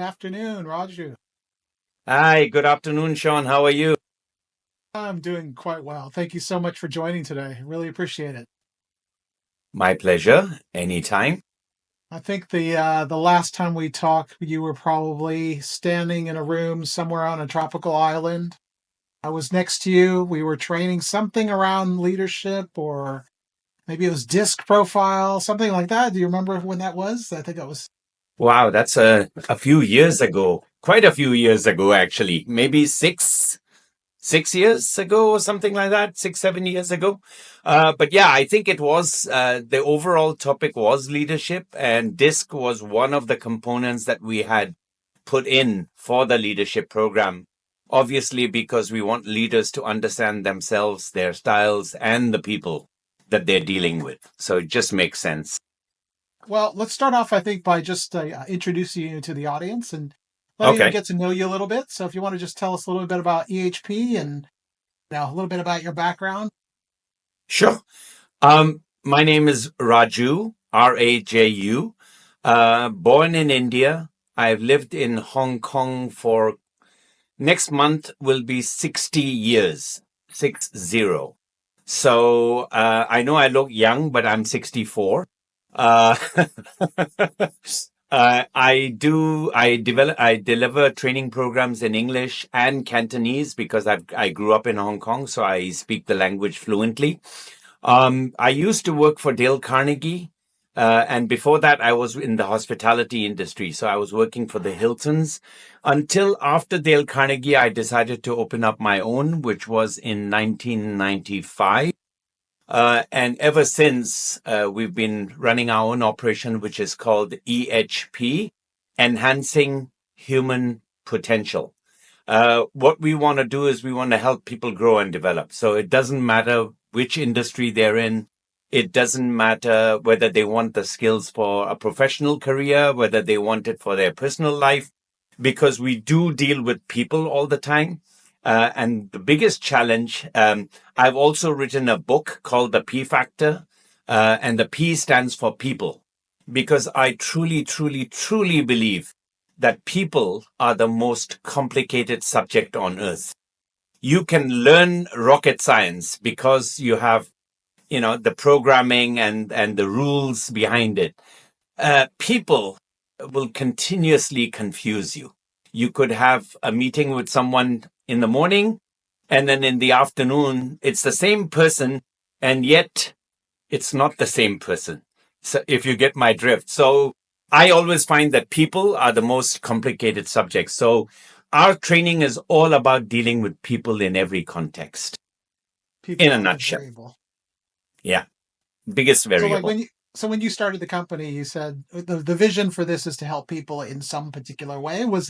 afternoon, Raju. Hi, good afternoon, Sean. How are you? I'm doing quite well. Thank you so much for joining today. Really appreciate it. My pleasure. Anytime. I think the last time we talked, you were probably standing in a room somewhere on a tropical island. I was next to you. We were training something around leadership, or maybe it was disc profile, something like that. Do you remember when that was? I think that was. Wow, that's a few years ago. Quite a few years ago, actually. Maybe 6 years ago or something like that. 6, 7 years ago. But yeah, I think it was the overall topic was leadership, and DISC was one of the components that we had put in for the leadership program. Obviously, because we want leaders to understand themselves, their styles, and the people that they're dealing with. So it just makes sense. Well, let's start off, I think, by just introducing you to the audience and letting them Okay, get to know you a little bit. So, if you want to just tell us a little bit about EHP and a little bit about your background. sure. My name is Raju, Raju. Born in India. I've lived in Hong Kong for next month will be 60 years, 60. So I know I look young, but I'm 64. Uh, I deliver training programs in English and Cantonese because I grew up in Hong Kong, so I speak the language fluently. I used to work for Dale Carnegie, and before that, I was in the hospitality industry. So I was working for the Hiltons until after Dale Carnegie, I decided to open up my own, which was in 1995. And ever since, we've been running our own operation, which is called EHP, Enhancing Human Potential. What we want to do is we want to help people grow and develop. So it doesn't matter which industry they're in. It doesn't matter whether they want the skills for a professional career, whether they want it for their personal life, because we do deal with people all the time. And the biggest challenge, I've also written a book called The P Factor, and the P stands for people, because I truly, truly, truly believe that people are the most complicated subject on earth. You can learn rocket science because you have, the programming and the rules behind it. People will continuously confuse you. You could have a meeting with someone in the morning, and then in the afternoon, it's the same person, and yet it's not the same person. So if you get my drift. So I always find that people are the most complicated subject. So our training is all about dealing with people in every context, in People a are the nutshell. variable. Yeah. Biggest So, like variable. when you started the company, you said the vision for this is to help people in some particular way. Was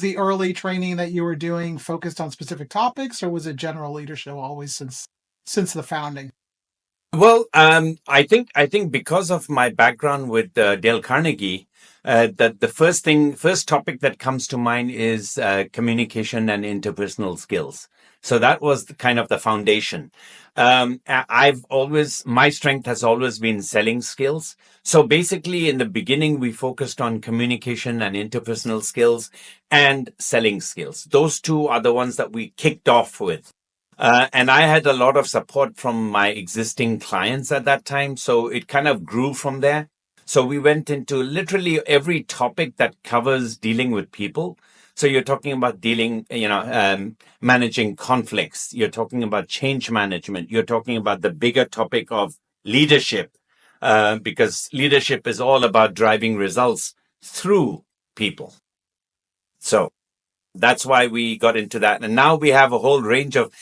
the early training that you were doing focused on specific topics, or was it general leadership always since the founding? Well, I think because of my background with Dale Carnegie, that the first topic that comes to mind is communication and interpersonal skills. So that was kind of the foundation. My strength has always been selling skills. So basically, in the beginning, we focused on communication and interpersonal skills and selling skills. Those two are the ones that we kicked off with. And I had a lot of support from my existing clients at that time. So it kind of grew from there. So we went into literally every topic that covers dealing with people. So you're talking about managing conflicts. You're talking about change management. You're talking about the bigger topic of leadership, because leadership is all about driving results through people. So that's why we got into that. And now we have a whole range of,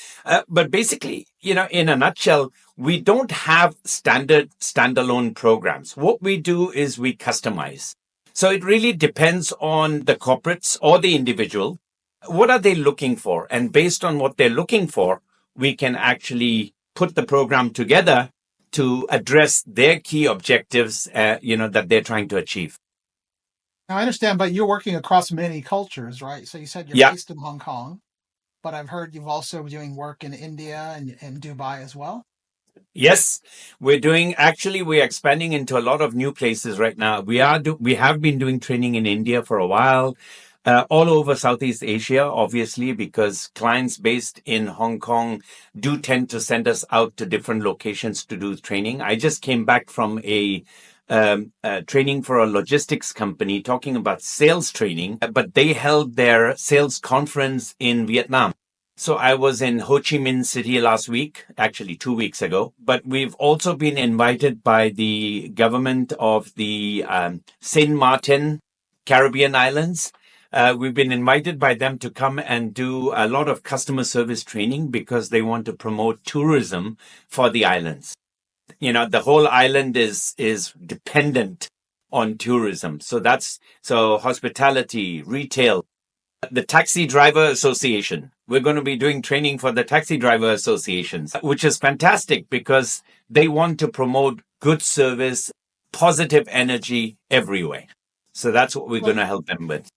but basically, in a nutshell, we don't have standard standalone programs. What we do is we customize. So it really depends on the corporates or the individual. What are they looking for? And based on what they're looking for, we can actually put the program together to address their key objectives, that they're trying to achieve. Now, I understand, but you're working across many cultures, right? So you said you're Yeah. based in Hong Kong, but I've heard you've also doing work in India and Dubai as well. Yes, we're expanding into a lot of new places right now. We have been doing training in India for a while, all over Southeast Asia, obviously, because clients based in Hong Kong do tend to send us out to different locations to do training. I just came back from a training for a logistics company talking about sales training, but they held their sales conference in Vietnam. So I was in Ho Chi Minh City last week, actually 2 weeks ago, but we've also been invited by the government of the Saint Martin Caribbean Islands. We've been invited by them to come and do a lot of customer service training because they want to promote tourism for the islands. You know, the whole island is dependent on tourism. So hospitality, retail, the Taxi Driver Association. We're going to be doing training for the Taxi Driver Associations, which is fantastic because they want to promote good service, positive energy everywhere. So that's what we're going Well, to help them with.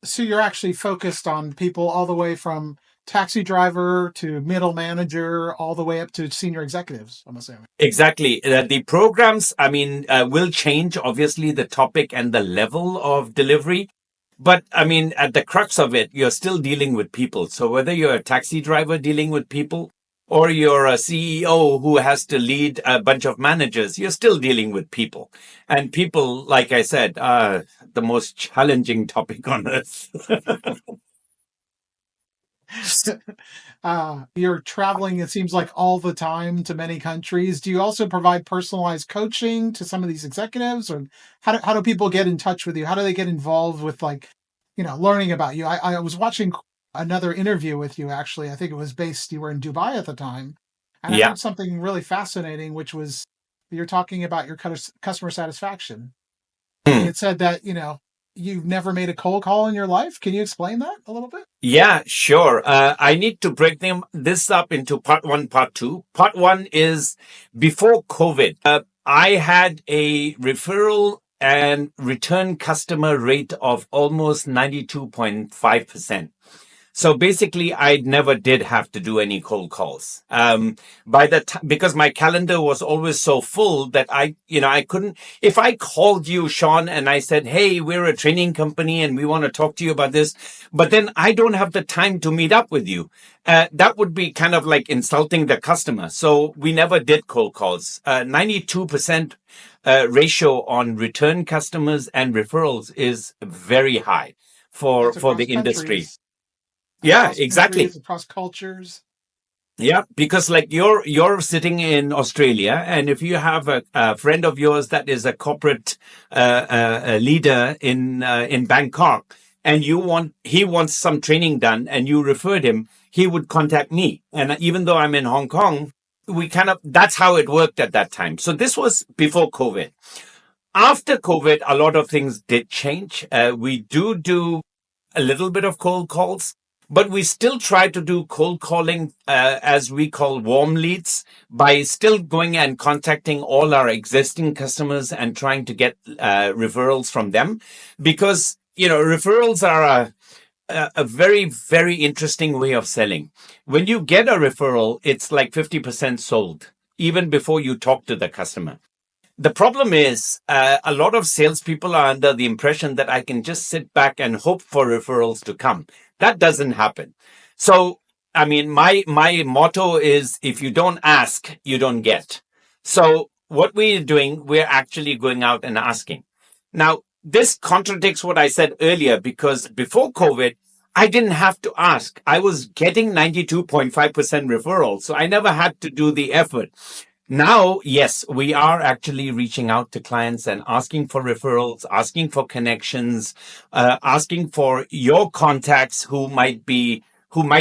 so you're actually focused on people all the way from taxi driver to middle manager, all the way up to senior executives, I'm assuming. Exactly. The programs, I mean, will change, obviously, the topic and the level of delivery. But I mean, at the crux of it, you're still dealing with people. So whether you're a taxi driver dealing with people or you're a CEO who has to lead a bunch of managers, you're still dealing with people. And people, like I said, are the most challenging topic on earth. You're traveling, it seems like all the time to many countries. Do you also provide personalized coaching to some of these executives, or how do people get in touch with you? How do they get involved with like, learning about you? I was watching another interview with you actually. I think it was based, you were in Dubai at the time. And I Yeah. heard something really fascinating, which was you're talking about your customer satisfaction. And you Hmm. had said that, you've never made a cold call in your life. Can you explain that a little bit? Yeah, sure. I need to break this up into part one, part two. Part one is before COVID. I had a referral and return customer rate of almost 92.5%. So basically, I never did have to do any cold calls. By the time, because my calendar was always so full that I couldn't. If I called you, Sean, and I said, "Hey, we're a training company and we want to talk to you about this," but then I don't have the time to meet up with you. That would be kind of like insulting the customer. So we never did cold calls. 92% ratio on return customers and referrals is very high That's for the across industry. countries, Yeah, exactly. across cultures. Yeah, because like you're sitting in Australia, and if you have a friend of yours that is a corporate leader in Bangkok, and he wants some training done, and you referred him, he would contact me. And even though I'm in Hong Kong, we kind of that's how it worked at that time. So this was before COVID. After COVID, a lot of things did change. We do a little bit of cold calls, but we still try to do cold calling, as we call warm leads, by still going and contacting all our existing customers and trying to get referrals from them. Because, referrals are a very, very interesting way of selling. When you get a referral, it's like 50% sold, even before you talk to the customer. The problem is, a lot of salespeople are under the impression that I can just sit back and hope for referrals to come. That doesn't happen. So, I mean, my motto is if you don't ask, you don't get. So, what we're doing, we're actually going out and asking. Now, this contradicts what I said earlier because before COVID, I didn't have to ask. I was getting 92.5% referrals. So I never had to do the effort. Now, yes, we are actually reaching out to clients and asking for referrals, asking for connections, asking for your contacts who might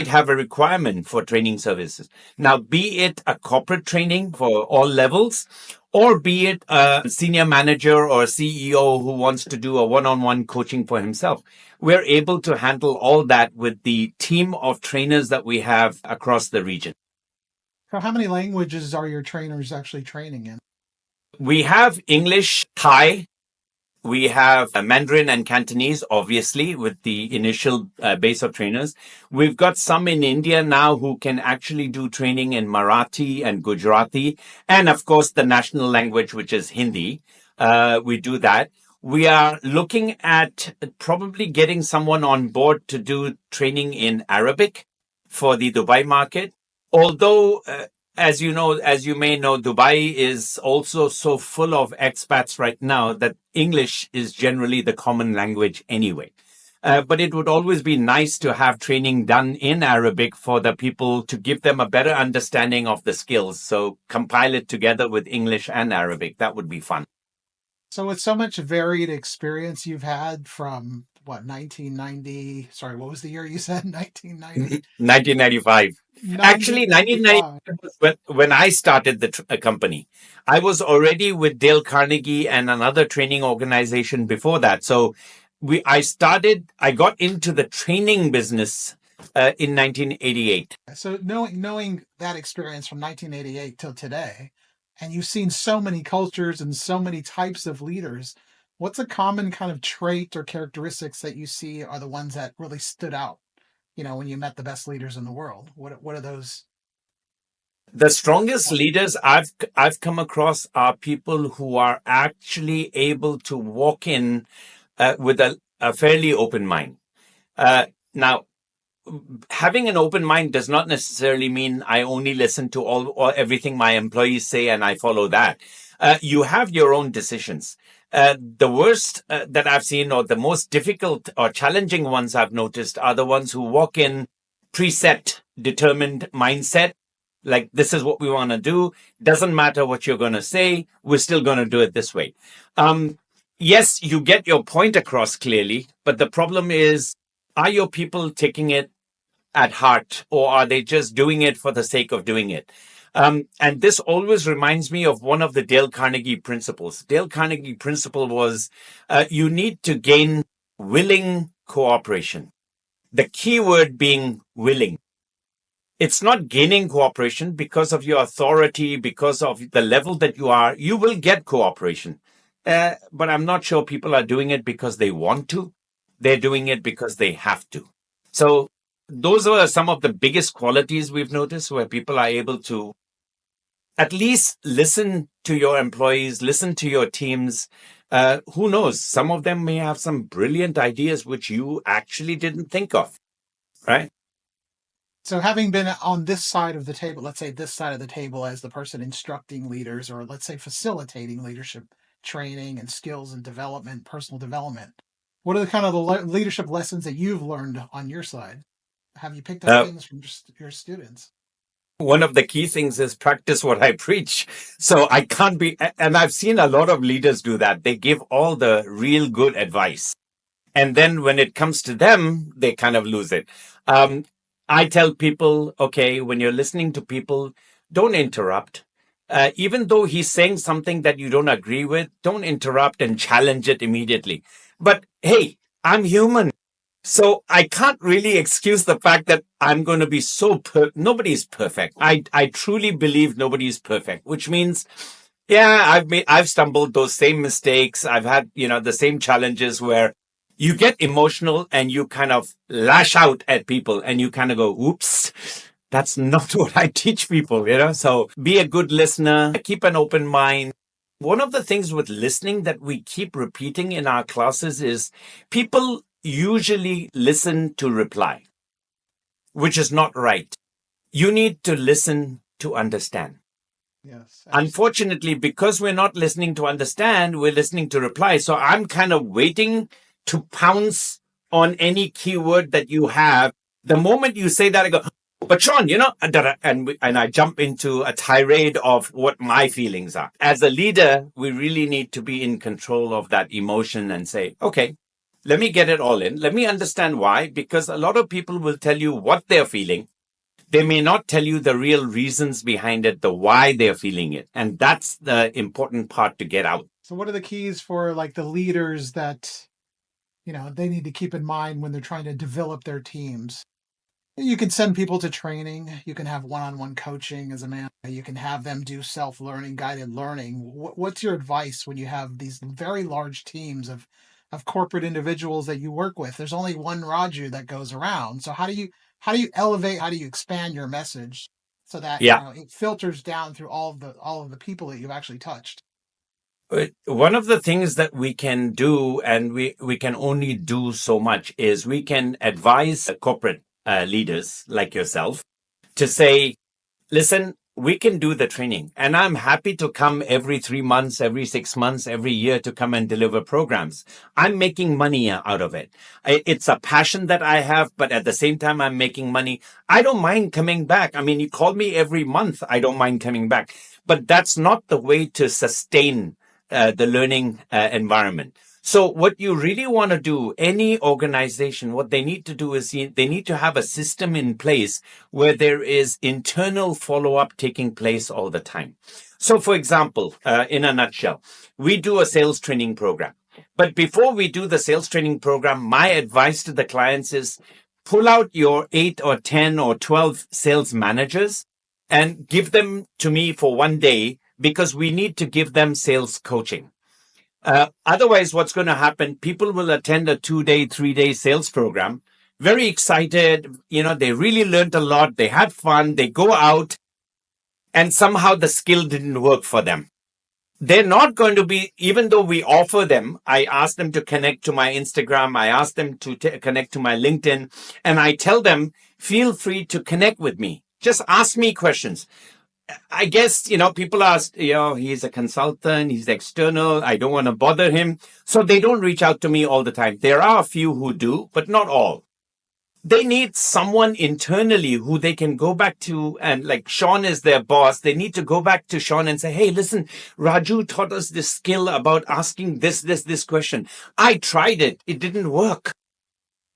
have a requirement for training services. Now, be it a corporate training for all levels, or be it a senior manager or a CEO who wants to do a one-on-one coaching for himself. We're able to handle all that with the team of trainers that we have across the region. So how many languages are your trainers actually training in? We have English, Thai, We have Mandarin and Cantonese, obviously, with the initial base of trainers. We've got some in India now who can actually do training in Marathi and Gujarati, and of course, the national language, which is Hindi. We do that. We are looking at probably getting someone on board to do training in Arabic for the Dubai market. Although, as you know, as you may know, Dubai is also so full of expats right now that English is generally the common language anyway. But it would always be nice to have training done in Arabic for the people to give them a better understanding of the skills. So compile it together with English and Arabic. That would be fun. So with so much varied experience you've had from what 1990, sorry, what was the year you said? 1990? 1995. Actually, 1995. 1995 was when I started the company. I was already with Dale Carnegie and another training organization before that. So I got into the training business in 1988. So knowing that experience from 1988 till today, and you've seen so many cultures and so many types of leaders, what's a common kind of trait or characteristics that you see are the ones that really stood out? When you met the best leaders in the world, what are those? The strongest leaders I've come across are people who are actually able to walk in with a fairly open mind. Now, having an open mind does not necessarily mean I only listen to all or everything my employees say and I follow that. You have your own decisions. The worst that I've seen, or the most difficult or challenging ones I've noticed, are the ones who walk in preset, determined mindset. Like, this is what we want to do. Doesn't matter what you're going to say. We're still going to do it this way. Yes, you get your point across clearly, but the problem is, are your people taking it at heart, or are they just doing it for the sake of doing it? And this always reminds me of one of the Dale Carnegie principles. Dale Carnegie principle was you need to gain willing cooperation. The key word being willing. It's not gaining cooperation because of your authority, because of the level that you are. You will get cooperation. But I'm not sure people are doing it because they want to. They're doing it because they have to. So those are some of the biggest qualities we've noticed where people are able to at least listen to your employees, listen to your teams. Who knows? Some of them may have some brilliant ideas which you actually didn't think of, right? So having been on this side of the table, let's say this side of the table as the person instructing leaders, or let's say facilitating leadership training and skills and development, personal development, what are the kind of the leadership lessons that you've learned on your side? Have you picked up Uh, things from just your students? One of the key things is practice what I preach. So I can't be, and I've seen a lot of leaders do that. They give all the real good advice. And then when it comes to them, they kind of lose it. Um, I tell people, okay, when you're listening to people, don't interrupt. Even though he's saying something that you don't agree with, don't interrupt and challenge it immediately. But hey, I'm human. So I can't really excuse the fact that I'm going to be nobody's perfect. I truly believe nobody's perfect, which means, yeah, I've stumbled those same mistakes. I've had, the same challenges where you get emotional and you kind of lash out at people and you kind of go, oops, that's not what I teach people. So be a good listener, keep an open mind. One of the things with listening that we keep repeating in our classes is people usually listen to reply, which is not right. You need to listen to understand. Yes, absolutely. Unfortunately, because we're not listening to understand, we're listening to reply. So I'm kind of waiting to pounce on any keyword that you have. The moment you say that, I go, but Sean, and I jump into a tirade of what my feelings are. As a leader, we really need to be in control of that emotion and say, okay, let me get it all in. Let me understand why, because a lot of people will tell you what they're feeling. They may not tell you the real reasons behind it, the why they're feeling it. And that's the important part to get out. So what are the keys for like the leaders that they need to keep in mind when they're trying to develop their teams? You can send people to training. You can have one-on-one coaching as a man. You can have them do self-learning, guided learning. What's your advice when you have these very large teams of corporate individuals that you work with? There's only one Raju that goes around. So how do you elevate? How do you expand your message so that Yeah. it filters down through all of the people that you've actually touched? One of the things that we can do, and we can only do so much, is we can advise corporate leaders like yourself to say, listen, we can do the training. And I'm happy to come every 3 months, every 6 months, every year to come and deliver programs. I'm making money out of it. It's a passion that I have, but at the same time, I'm making money. I don't mind coming back. I mean, you call me every month. I don't mind coming back. But that's not the way to sustain the learning environment. So what you really want to do, any organization, what they need to do is they need to have a system in place where there is internal follow-up taking place all the time. So for example, in a nutshell, we do a sales training program. But before we do the sales training program, my advice to the clients is pull out your 8 or 10 or 12 sales managers and give them to me for one day because we need to give them sales coaching. Otherwise, what's going to happen? People will attend a 2 day, 3 day sales program, very excited. They really learned a lot. They had fun. They go out, and somehow the skill didn't work for them. They're not going to be, even though we offer them, I ask them to connect to my Instagram, I ask them to connect to my LinkedIn, and I tell them, feel free to connect with me. Just ask me questions. I guess, people ask, he's a consultant, he's external, I don't want to bother him. So they don't reach out to me all the time. There are a few who do, but not all. They need someone internally who they can go back to. And like Sean is their boss, they need to go back to Sean and say, hey, listen, Raju taught us this skill about asking this question. I tried it. It didn't work.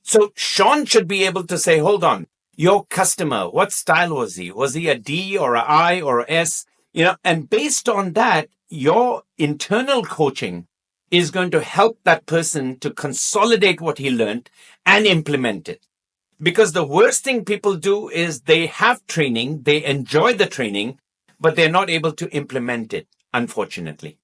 So Sean should be able to say, hold on, your customer, what style was he? Was he a D or a I or a S? And based on that, your internal coaching is going to help that person to consolidate what he learned and implement it. Because the worst thing people do is they have training, they enjoy the training, but they're not able to implement it, unfortunately.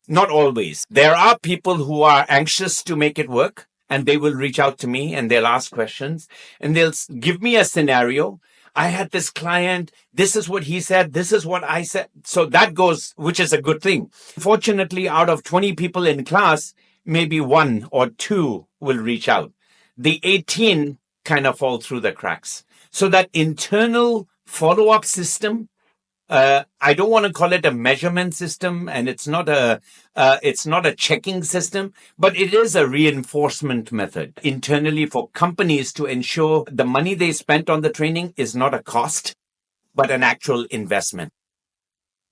Not always. There are people who are anxious to make it work, and they will reach out to me and they'll ask questions and they'll give me a scenario. I had this client, this is what he said, this is what I said. So that goes, which is a good thing. Fortunately, out of 20 people in class, maybe one or two will reach out. The 18 kind of fall through the cracks. So that internal follow-up system, I don't want to call it a measurement system, and it's not a checking system, but it is a reinforcement method internally for companies to ensure the money they spent on the training is not a cost, but an actual investment.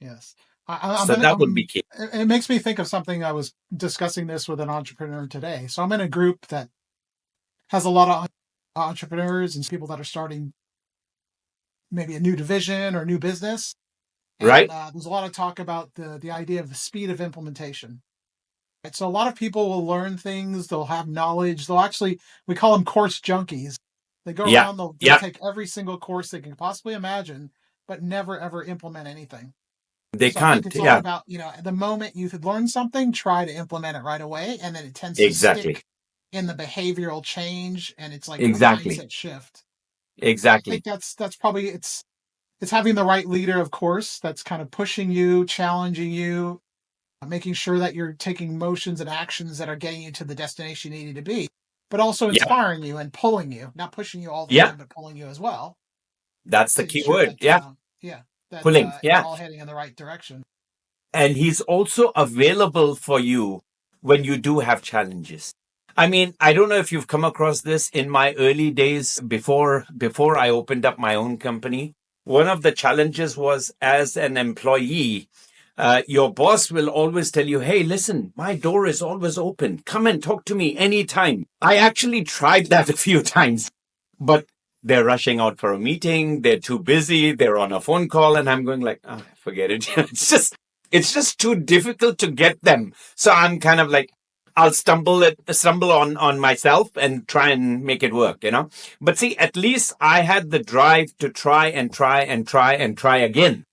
Yes. So that would be key. It makes me think of something. I was discussing this with an entrepreneur today. So I'm in a group that has a lot of entrepreneurs and people that are starting maybe a new division or new business. And Right? there's a lot of talk about the idea of the speed of implementation. Right? So a lot of people will learn things, they'll have knowledge, they'll actually, we call them course junkies. They go Yeah. around, they'll Yeah. take every single course they can possibly imagine, but never ever implement anything. They So I think can't. it's all Yeah. about, the moment you could learn something, try to implement it right away. And then it tends to Exactly. stick in the behavioral change and it's like a Exactly. mindset shift. I think Exactly. that's probably it's having the right leader, of course, that's kind of pushing you, challenging you, making sure that you're taking motions and actions that are getting you to the destination you need to be, but also Yeah. inspiring you and pulling you, not pushing you all the Yeah. time, but pulling you as well, That's the making key sure word. that, Yeah. yeah, that Pulling. you're Yeah. all heading in the right direction. And he's also available for you when you do have challenges. I mean, I don't know if you've come across this in my early days before I opened up my own company. One of the challenges was as an employee, your boss will always tell you, hey, listen, my door is always open. Come and talk to me anytime. I actually tried that a few times, but they're rushing out for a meeting. They're too busy. They're on a phone call. And I'm going like, oh, forget it. It's just too difficult to get them. So I'm kind of like, I'll stumble on myself and try and make it work, you know. But see, at least I had the drive to try and try and try and try again.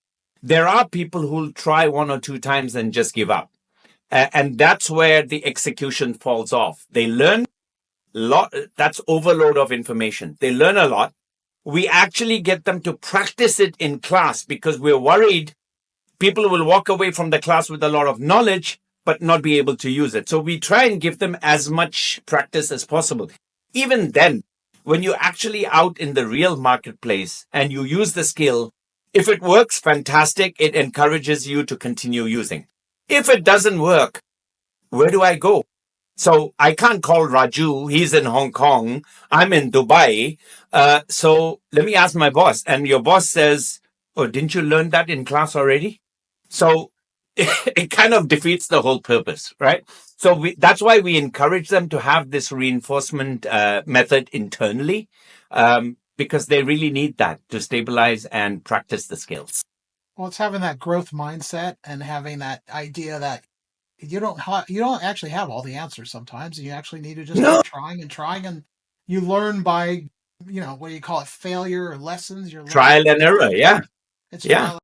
There are people who'll try one or two times and just give up. And that's where the execution falls off. They learn a lot. That's overload of information. They learn a lot. We actually get them to practice it in class because we're worried people will walk away from the class with a lot of knowledge, but not be able to use it. So we try and give them as much practice as possible. Even then, when you're actually out in the real marketplace and you use the skill, if it works, fantastic. It encourages you to continue using. If it doesn't work, where do I go? So I can't call Raju. He's in Hong Kong. I'm in Dubai. So let me ask my boss. And your boss says, "Oh, didn't you learn that in class already?" So it kind of defeats the whole purpose, right? So that's why we encourage them to have this reinforcement method internally, because they really need that to stabilize and practice the skills. Well, it's having that growth mindset and having that idea that you don't actually have all the answers sometimes. You actually need to just No, keep trying, and you learn by what do you call it, failure or lessons. You're learning. trial and error. Yeah. It's Yeah. trial